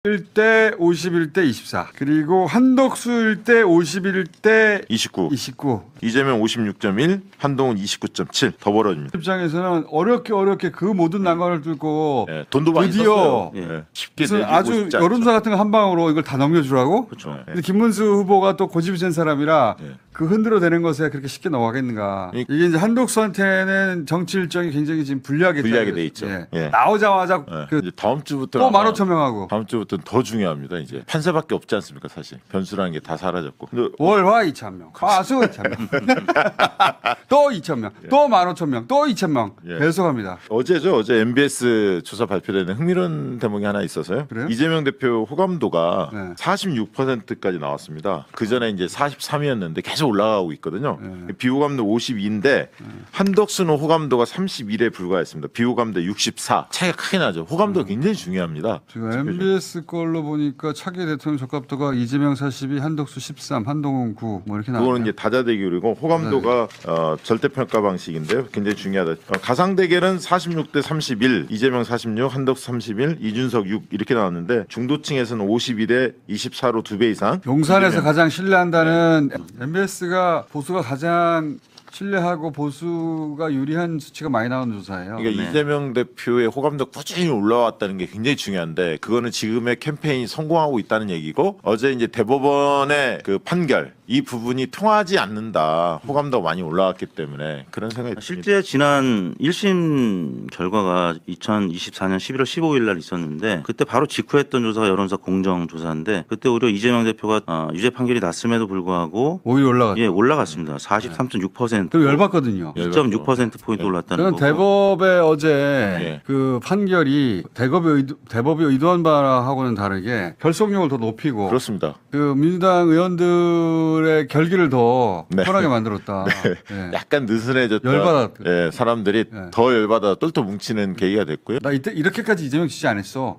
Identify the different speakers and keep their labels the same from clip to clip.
Speaker 1: 대 51대 24. 그리고 한덕수일 때 51대
Speaker 2: 29.
Speaker 1: 29.
Speaker 2: 이재명 56.1, 한동훈 29.7 더 벌어집니다.
Speaker 1: 입장에서는 어렵게 그 모든 난관을 뚫고
Speaker 2: 예, 돈도 많이
Speaker 1: 드디어
Speaker 2: 썼어요. 예. 쉽게
Speaker 1: 무슨
Speaker 2: 내주고
Speaker 1: 아주
Speaker 2: 싶지 않죠.
Speaker 1: 여론조사 같은 거 한 방으로 이걸 다 넘겨주라고?
Speaker 2: 그렇죠. 예.
Speaker 1: 근데 김문수 후보가 또 고집이 센 사람이라
Speaker 2: 예.
Speaker 1: 그 흔들어 대는 것에 그렇게 쉽게 넘어가겠는가. 이게 이제 한덕수한테는 정치 일정이 굉장히 지금 불리하게
Speaker 2: 돼 있죠.
Speaker 1: 예.
Speaker 2: 예.
Speaker 1: 나오자마자
Speaker 2: 예. 이제 다음 주부터
Speaker 1: 또 15,000명하고
Speaker 2: 다음 주부터는 더 중요합니다. 이제 판세밖에 없지 않습니까, 사실. 변수라는 게 다 사라졌고. 근데
Speaker 1: 월화 2,000명, 화수 2,000명, 또 2,000명, 또 15,000명, 또 2,000명
Speaker 2: 예.
Speaker 1: 계속합니다.
Speaker 2: 어제죠. 어제 MBS 조사 발표되는 흥미로운 대목이 하나 있어서요.
Speaker 1: 그래요?
Speaker 2: 이재명 대표 호감도가
Speaker 1: 네.
Speaker 2: 46%까지 나왔습니다. 그 전에 이제 43이었는데 계속 올라가고 있거든요.
Speaker 1: 네.
Speaker 2: 비호감도 52인데 한덕수는 호감도가 31에 불과했습니다. 비호감도 64. 차이가 크게 나죠. 호감도가 굉장히 중요합니다.
Speaker 1: 지금 MBS 걸로 보니까 차기 대통령 적합도가 이재명 42, 한덕수 13, 한동훈 9, 뭐 이렇게 나와요.
Speaker 2: 그거는 이제 다자대결이고 호감도가 절대평가 방식인데요. 굉장히 중요하다. 가상 대결은 46대 31, 이재명 46, 한덕수 31, 이준석 6 이렇게 나왔는데 중도층에서는 52대 24로 2배 이상.
Speaker 1: 용산에서 가장 신뢰한다는 MBS가 보수가 가장 신뢰하고 보수가 유리한 수치가 많이 나오는 조사예요.
Speaker 2: 그러니까
Speaker 3: 네.
Speaker 2: 이재명 대표의 호감도가 꾸준히 올라왔다는 게 굉장히 중요한데 그거는 지금의 캠페인이 성공하고 있다는 얘기고 어제 이제 대법원의 그 판결 이 부분이 통하지 않는다. 호감도가 많이 올라왔기 때문에 그런 생각이 듭니다.
Speaker 3: 실제 지난 1심 결과가 2024년 11월 15일 날 있었는데 그때 바로 직후했던 조사가 여론조사 공정조사인데 그때 오히려 이재명 대표가 유죄 판결이 났음에도 불구하고
Speaker 1: 오히려 올라갔죠.
Speaker 3: 예, 올라갔습니다. 43.6%.
Speaker 1: 그 열받거든요.
Speaker 3: 2.6%포인트 올랐다는
Speaker 1: 저는
Speaker 3: 거고.
Speaker 1: 대법의 어제
Speaker 2: 예.
Speaker 1: 그 판결이 대법이 의도한 바하고는 다르게 결속력을 더 높이고
Speaker 2: 그렇습니다.
Speaker 1: 그 민주당 의원들의 결기를 더
Speaker 2: 네.
Speaker 1: 편하게 만들었다. 예.
Speaker 2: 약간 느슨해졌다.
Speaker 1: 열받았-
Speaker 2: 예, 사람들이
Speaker 1: 네.
Speaker 2: 더 열받아 똘똘 뭉치는 계기가 됐고요.
Speaker 1: 나 이때 이렇게까지 이재명 지지 안 했어.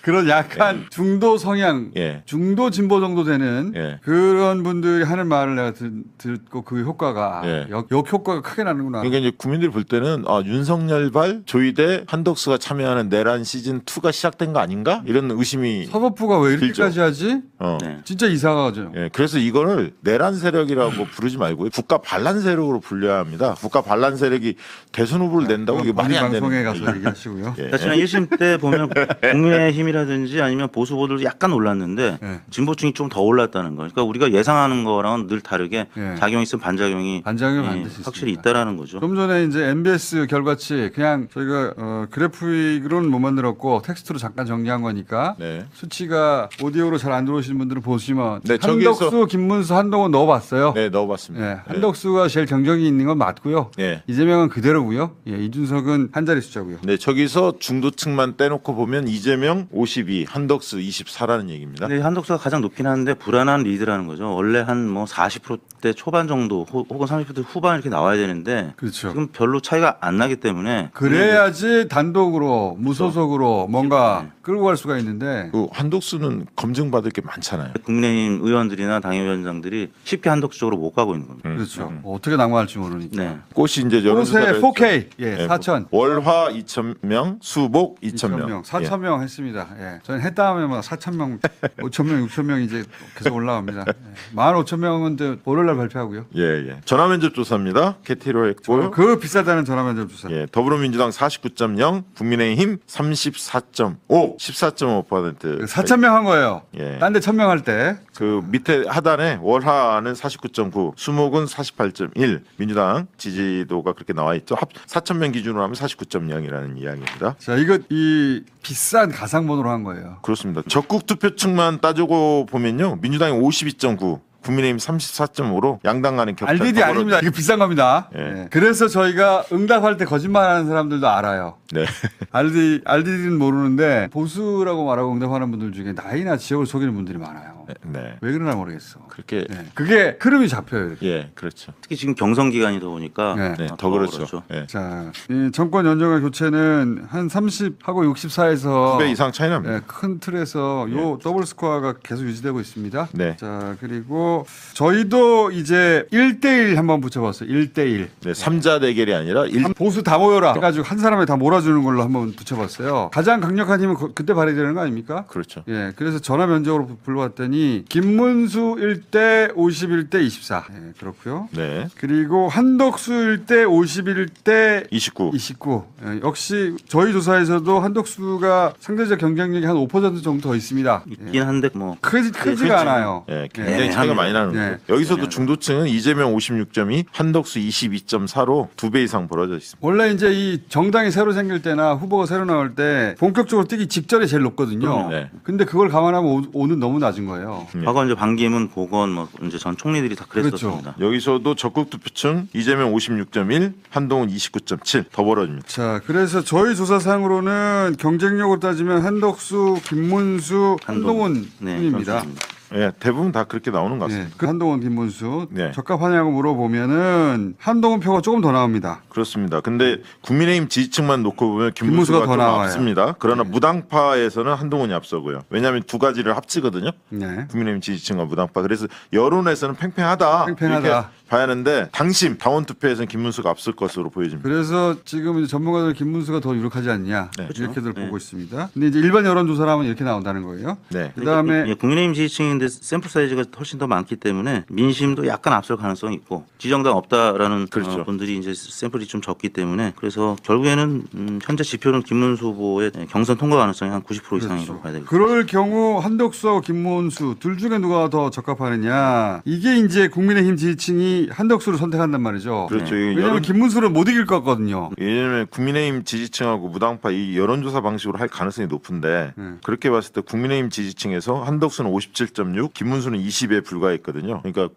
Speaker 1: 그런 약간 중도 성향,
Speaker 2: 예.
Speaker 1: 중도 진보 정도 되는
Speaker 2: 예.
Speaker 1: 그런 분들이 하는 말을 내가 듣고 그 효과가
Speaker 2: 예.
Speaker 1: 역 효과가 크게 나는구나.
Speaker 2: 그러니까 이제 국민들이 볼 때는 윤석열발 조이대 한덕수가 참여하는 내란 시즌 2가 시작된 거 아닌가 이런 의심이
Speaker 1: 사법부가 왜 이렇게까지
Speaker 2: 들죠.
Speaker 1: 하지?
Speaker 3: 네.
Speaker 1: 진짜 이상하죠.
Speaker 2: 예, 그래서 이거를 내란 세력이라고 부르지 말고 국가 반란 세력으로 불려야 합니다. 국가 반란 세력이 대선 후보를 낸다고 이게 말이 안 되는
Speaker 1: 방송에
Speaker 2: 거예요.
Speaker 1: 가서 얘기하시고요.
Speaker 2: 예.
Speaker 3: 그러니까 지난 1심 때 보면 국민의힘이라든지 아니면 보수 후보들도 약간 올랐는데
Speaker 1: 예.
Speaker 3: 진보층이 좀 더 올랐다는 거. 그러니까 우리가 예상하는 거랑은 늘 다르게
Speaker 1: 예.
Speaker 3: 작용이 있으면 반작용이
Speaker 1: 반작용이
Speaker 3: 예,
Speaker 1: 반드시
Speaker 3: 확실히
Speaker 1: 있습니다.
Speaker 3: 있다라는 거죠.
Speaker 1: 좀 전에 이제 MBS 결과치 그냥 저희가 그래픽으로는 못 만들었고 텍스트로 잠깐 정리한 거니까
Speaker 2: 네.
Speaker 1: 수치가 오디오로 잘 안 들어오시는 분들은 보시면
Speaker 2: 네,
Speaker 1: 한덕수,
Speaker 2: 저기에서-
Speaker 1: 김문수, 한동훈 넣어봤어요.
Speaker 2: 네, 넣어봤습니다.
Speaker 1: 예, 한덕수가 제일 경쟁이 있는 건 맞고요.
Speaker 2: 네.
Speaker 1: 이재명은 그대로고요. 예, 이준석은 한 자리 숫자고요.
Speaker 2: 네, 저기서 중도층만 떼놓고 보면 이재명 52, 한덕수 24라는 얘기입니다.
Speaker 3: 근데 한덕수가 가장 높긴 한데 불안한 리드라는 거죠. 원래 한 뭐 40%대 초반 정도 혹은 30% 후반 이렇게 나와야 되는데
Speaker 1: 그렇죠.
Speaker 3: 지금 별로 차이가 안 나기 때문에
Speaker 1: 그래야지 단독으로 무소속으로 뭔가 끌고 갈 수가 있는데
Speaker 2: 그 한덕수는 검증받을 게 많잖아요.
Speaker 3: 국민의힘 의원들이나 당협위원장들이 쉽게 한덕수 쪽으로 못 가고 있는 겁니다.
Speaker 1: 그렇죠. 어떻게 낭만할지 모르니까.
Speaker 3: 네.
Speaker 2: 꽃이 이제
Speaker 1: 꽃에
Speaker 2: 여론조사를
Speaker 1: 4K 예,
Speaker 2: 네,
Speaker 1: 4천.
Speaker 2: 월화 2,000명, 수복 2,000명.
Speaker 1: 4,000명 했습니다. 예. 저는 했다 하면 뭐 4,000명, 5,000명, 6,000명 이제 계속 올라갑니다. 예. 15,000명은 이제 월요일 날 발표하고요.
Speaker 2: 예, 예. 전화 면접 조사입니다. 캐티로 했고.
Speaker 1: 그 비싸다는 전화 면접 조사.
Speaker 2: 예, 더불어민주당 49.0, 국민의힘 34.5, 14.5%.
Speaker 1: 4,000명 한 거예요.
Speaker 2: 예.
Speaker 1: 딴 데 1,000명 할 때.
Speaker 2: 그 밑에 하단에 월화는 49.9, 수목은 48.1. 민주당 지지도가 그렇게 나와 있죠. 4,000명 기준으로 하면 49.0이라는 이야기입니다.
Speaker 1: 자, 이거 이 비싼 가상번호로 한 거예요.
Speaker 2: 그렇습니다. 적국 투표층만 따지고 보면요. 민주당이 52.9, 국민의힘 34.5로 양당 간의 격차.
Speaker 1: RDD 아닙니다. 이거 비싼 겁니다.
Speaker 2: 예.
Speaker 1: 예. 그래서 저희가 응답할 때 거짓말하는 사람들도 알아요.
Speaker 2: 네.
Speaker 1: RDD는 모르는데 보수라고 말하고 응답하는 분들 중에 나이나 지역을 속이는 분들이 많아요.
Speaker 2: 네.
Speaker 1: 왜 그러나 모르겠어.
Speaker 2: 그렇게
Speaker 1: 네. 그게 흐름이 잡혀요. 이렇게.
Speaker 2: 예, 그렇죠.
Speaker 3: 특히 지금 경선 기간이다 보니까
Speaker 1: 네.
Speaker 2: 네, 더 그렇죠. 예.
Speaker 1: 자, 이 정권 연정과 교체는 한 30하고 64에서
Speaker 2: 9배 이상 차이 납니다.
Speaker 1: 큰 틀에서 요 더블 스코어가 계속 유지되고 있습니다.
Speaker 2: 네.
Speaker 1: 자, 그리고 저희도 이제 1대1 한번 붙여봤어요. 1대1.
Speaker 2: 네, 3자 대결이 아니라
Speaker 1: 보수 다 모여라 해가지고 한 사람에 다 몰아주는 걸로 한번 붙여봤어요. 가장 강력한 힘은 그때 발휘되는 거 아닙니까?
Speaker 2: 그렇죠.
Speaker 1: 예, 그래서 전화 면접으로 불러왔더니 김문수 1대 51대 24. 예, 그렇고요.
Speaker 2: 네.
Speaker 1: 그리고 한덕수 1대 51대
Speaker 2: 29.
Speaker 1: 29. 예, 역시 저희 조사에서도 한덕수가 상대적 경쟁력이 한 5% 정도 더 있습니다.
Speaker 3: 있긴 한데 뭐
Speaker 1: 크지가 않아요.
Speaker 2: 예, 굉장히
Speaker 3: 네,
Speaker 2: 차이가
Speaker 3: 합니다.
Speaker 2: 많이 나는 거예요.
Speaker 1: 네.
Speaker 2: 여기서도 중도층은 이재명 56.2, 한덕수 22.4로 2배 이상 벌어져 있습니다.
Speaker 1: 원래 이제 이 정당이 새로 생길 때나 후보가 새로 나올 때 본격적으로 뛰기 직전에 제일 높거든요.
Speaker 2: 네.
Speaker 1: 근데 그걸 감안하면 5는 너무 낮은 거예요.
Speaker 3: 과거 이제 반기문, 보건 뭐 이제 전 총리들이 다 그랬었습니다.
Speaker 2: 여기서도 적극 투표층 이재명 56.1, 한동훈 29.7 더 벌어집니다.
Speaker 1: 자, 그래서 저희 조사상으로는 경쟁력으로 따지면 한덕수, 김문수, 한동훈
Speaker 3: 네,
Speaker 1: 순입니다.
Speaker 3: 그렇습니다.
Speaker 2: 예, 대부분 다 그렇게 나오는 것
Speaker 1: 네,
Speaker 2: 같습니다.
Speaker 1: 그 한동훈, 김문수
Speaker 2: 네.
Speaker 1: 적합하냐고 물어보면은 한동훈 표가 조금 더 나옵니다.
Speaker 2: 그렇습니다. 근데 국민의힘 지지층만 놓고 보면
Speaker 1: 김문수가
Speaker 2: 김문수가
Speaker 1: 더
Speaker 2: 좀
Speaker 1: 나와요.
Speaker 2: 앞섭니다. 그러나 무당파에서는 한동훈이 앞서고요. 왜냐하면 두 가지를 합치거든요.
Speaker 1: 네.
Speaker 2: 국민의힘 지지층과 무당파. 그래서 여론에서는 팽팽하다.
Speaker 1: 팽팽하다.
Speaker 2: 이렇게 봐야 하는데 당심 당원 투표에서는 김문수가 앞설 것으로 보여집니다.
Speaker 1: 그래서 지금 이제 전문가들 김문수가 더 유력하지 않냐
Speaker 2: 네.
Speaker 1: 이렇게들
Speaker 3: 네.
Speaker 1: 보고 있습니다. 근데 이제 일반 여론조사를 하면 이렇게 나온다는 거예요.
Speaker 2: 네.
Speaker 1: 그다음에
Speaker 3: 예, 국민의힘 지지층인데 샘플 사이즈가 훨씬 더 많기 때문에 민심도 약간 앞설 가능성이 있고 지정당 없다라는
Speaker 2: 그렇죠.
Speaker 3: 분들이 이제 샘플이 좀 적기 때문에 그래서 결국에는 현재 지표는 김문수 후보의 경선 통과 가능성이 한 90% 이상이라고 봐야 되겠습니다.
Speaker 1: 그럴 경우 한덕수하고 김문수 둘 중에 누가 더 적합하느냐 이게 이제 국민의힘 지지층이 한덕수를 선택한단 말이죠.
Speaker 2: 그렇죠.
Speaker 3: 네.
Speaker 2: 이게
Speaker 1: 왜냐하면
Speaker 2: 여론,
Speaker 1: 김문수는 못 이길 것 같거든요.
Speaker 2: 왜냐하면 국민의힘 지지층하고 무당파 이 여론조사 방식으로 할 가능성이 높은데 그렇게 봤을 때 국민의힘 지지층에서 한덕수는 57.6, 김문수는 20에 불과했거든요. 그러니까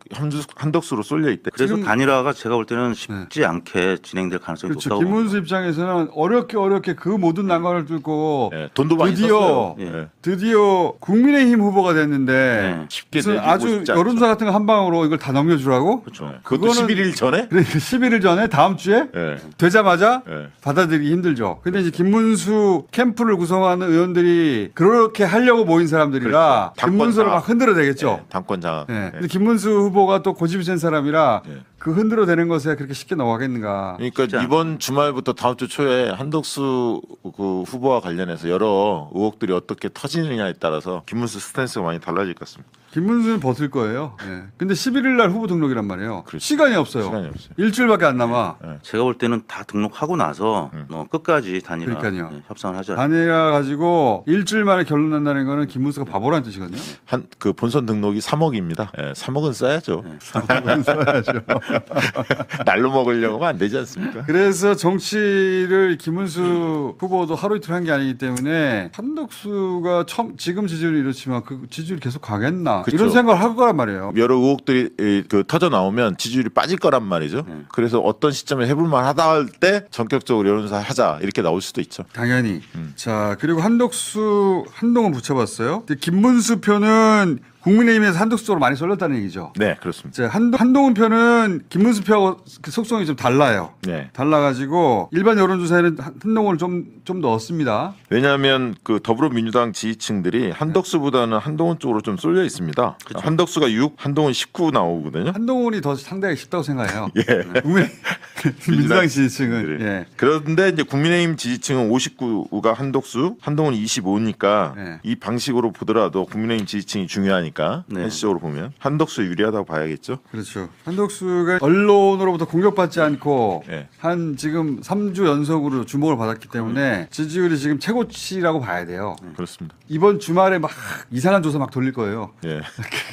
Speaker 2: 한덕수로 쏠려 있대.
Speaker 3: 그래서
Speaker 1: 지금-
Speaker 3: 단일화가 제가 볼 때는 쉽지 않게 진행될 가능성이
Speaker 1: 그렇죠.
Speaker 3: 높다고
Speaker 1: 김문수 입장에서는 어렵게 그 모든 난관을 뚫고
Speaker 2: 예, 돈도 많이
Speaker 1: 드디어
Speaker 2: 썼어요.
Speaker 3: 예.
Speaker 2: 예.
Speaker 1: 드디어 국민의힘 후보가 됐는데
Speaker 3: 네.
Speaker 2: 쉽게
Speaker 1: 무슨
Speaker 2: 내주고
Speaker 1: 아주
Speaker 2: 싶지 않죠.
Speaker 1: 여론조사 같은 거 한 방으로 이걸 다 넘겨주라고?
Speaker 3: 그렇죠.
Speaker 2: 예. 그것도
Speaker 1: 그거는-
Speaker 2: 11일 전에?
Speaker 1: 그러니까 11일 전에 다음 주에
Speaker 2: 예.
Speaker 1: 되자마자
Speaker 2: 예.
Speaker 1: 받아들이기 힘들죠. 근데 이제 김문수 캠프를 구성하는 의원들이 그렇게 하려고 모인 사람들이라
Speaker 2: 그렇죠.
Speaker 1: 김문수를
Speaker 2: 당권
Speaker 1: 막 흔들어 대겠죠.
Speaker 2: 예, 당권 장악.
Speaker 1: 예.
Speaker 2: 예.
Speaker 1: 근데 김문수 후보가 또 고집이 센 사람이라
Speaker 2: 예.
Speaker 1: 그 흔들어 대는 것에 그렇게 쉽게 넘어가겠는가.
Speaker 2: 그러니까
Speaker 3: 진짜.
Speaker 2: 이번 주말부터 다음 주 초에 한덕수 그 후보와 관련해서 여러 의혹들이 어떻게 터지느냐에 따라서 김문수 스탠스가 많이 달라질 것 같습니다.
Speaker 1: 김문수는 버틸 거예요. 예. 근데 11일 날 후보 등록이란 말이에요.
Speaker 2: 그렇죠.
Speaker 1: 시간이 없어요.
Speaker 2: 시간이 없어요.
Speaker 1: 일주일밖에 안 남아.
Speaker 3: 제가 볼 때는 다 등록하고 나서 끝까지 단일화
Speaker 1: 그러니까요.
Speaker 3: 협상을 하자.
Speaker 1: 단일화 가지고 일주일 만에 결론 난다는 거는 김문수가 바보라는 뜻이거든요.
Speaker 2: 한 그 본선 등록이 3억입니다. 예, 3억은 써야죠. 날로 먹으려고 하면 안 되지 않습니까?
Speaker 1: 그래서 정치를 김문수 후보도 하루 이틀 한 게 아니기 때문에 한덕수가 지금 지지율이 이렇지만 그 지지율이 계속 가겠나
Speaker 2: 그쵸.
Speaker 1: 이런 생각을 할 거란 말이에요.
Speaker 2: 여러 의혹들이 그 터져 나오면 지지율이 빠질 거란 말이죠. 그래서 어떤 시점에 해볼만 하다 할 때 전격적으로 여론조사 하자 이렇게 나올 수도 있죠.
Speaker 1: 당연히. 자, 그리고 한동훈 붙여봤어요. 근데 김문수 표는 국민의힘에서 한덕수 쪽으로 많이 쏠렸다는 얘기죠.
Speaker 2: 네, 그렇습니다.
Speaker 1: 자, 한동훈 표는 김문수 표하고 그 속성이 좀 달라요.
Speaker 2: 네.
Speaker 1: 달라가지고 일반 여론조사에는 한동훈을 좀 넣었습니다.
Speaker 2: 왜냐하면 그 더불어민주당 지지층들이 한덕수보다는 한동훈 쪽으로 좀 쏠려 있습니다. 한덕수가 6, 한동훈 19 나오거든요.
Speaker 1: 한동훈이 더 상대하기 쉽다고 생각해요.
Speaker 2: 예.
Speaker 1: 민주당 지지층은.
Speaker 2: 그래.
Speaker 1: 예.
Speaker 2: 그런데 이제 국민의힘 지지층은 59가 한덕수, 한동훈이 25니까
Speaker 1: 네.
Speaker 2: 이 방식으로 보더라도 국민의힘 지지층이 중요하니까
Speaker 3: 네.
Speaker 2: 현실적으로 보면 한덕수 유리하다고 봐야겠죠.
Speaker 1: 그렇죠. 한덕수가 언론으로부터 공격받지 않고
Speaker 2: 예.
Speaker 1: 한 지금 3주 연속으로 주목을 받았기 때문에 지지율이 지금 최고치라고 봐야 돼요.
Speaker 2: 그렇습니다.
Speaker 1: 이번 주말에 막 이상한 조사 막 돌릴 거예요.
Speaker 2: 예.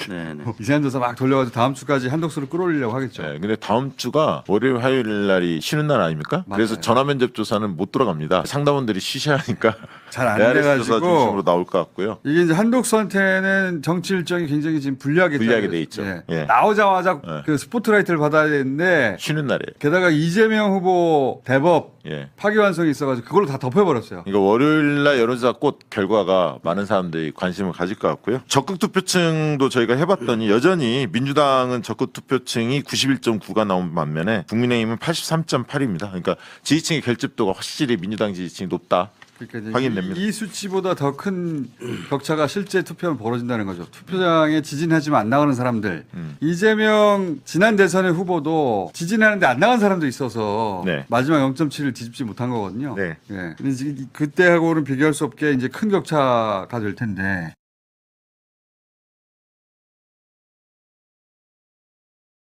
Speaker 3: 네, 네.
Speaker 1: 이상한 조사 막 돌려가지고 다음 주까지 한덕수를 끌어올리려고 하겠죠.
Speaker 2: 예. 근데 다음 주가 월요일 화요일 월요일 날이 쉬는 날 아닙니까?
Speaker 1: 맞아요.
Speaker 2: 그래서 전화면접 조사는 못 돌아갑니다. 상담원들이 쉬셔야 하니까
Speaker 1: 잘 안
Speaker 2: ARS 조사
Speaker 1: 돼가지고
Speaker 2: 중심으로 나올 것 같고요.
Speaker 1: 이게 이제 한독수한테는 정치 일정이 굉장히 지금 불리하게
Speaker 2: 돼 있죠. 예.
Speaker 1: 나오자마자
Speaker 2: 예.
Speaker 1: 그 스포트라이트를 받아야 되는데
Speaker 2: 쉬는 날이에요.
Speaker 1: 게다가 이재명 후보 대법
Speaker 2: 예.
Speaker 1: 파기환송이 있어가지고 그걸로 다 덮여버렸어요.
Speaker 2: 그러니까 월요일 날 여론조사 꽃 결과가 많은 사람들이 관심을 가질 것 같고요. 적극 투표층도 저희가 해봤더니 여전히 민주당은 적극 투표층이 91.9가 나온 반면에 국민의힘은 83.8입니다. 그러니까 지지층의 결집도가 확실히 민주당 지지층이 높다.
Speaker 1: 그러니까 이제
Speaker 2: 확인됩니다.
Speaker 1: 이 수치보다 더 큰 격차가 실제 투표하면 벌어진다는 거죠. 투표장에 지진하지만 안 나가는 사람들. 이재명 지난 대선의 후보도 지진하는데 안 나간 사람도 있어서
Speaker 2: 네.
Speaker 1: 마지막 0.7을 뒤집지 못한 거거든요.
Speaker 2: 네.
Speaker 1: 예. 근데 이제 그때하고는 비교할 수 없게 이제 큰 격차가 될 텐데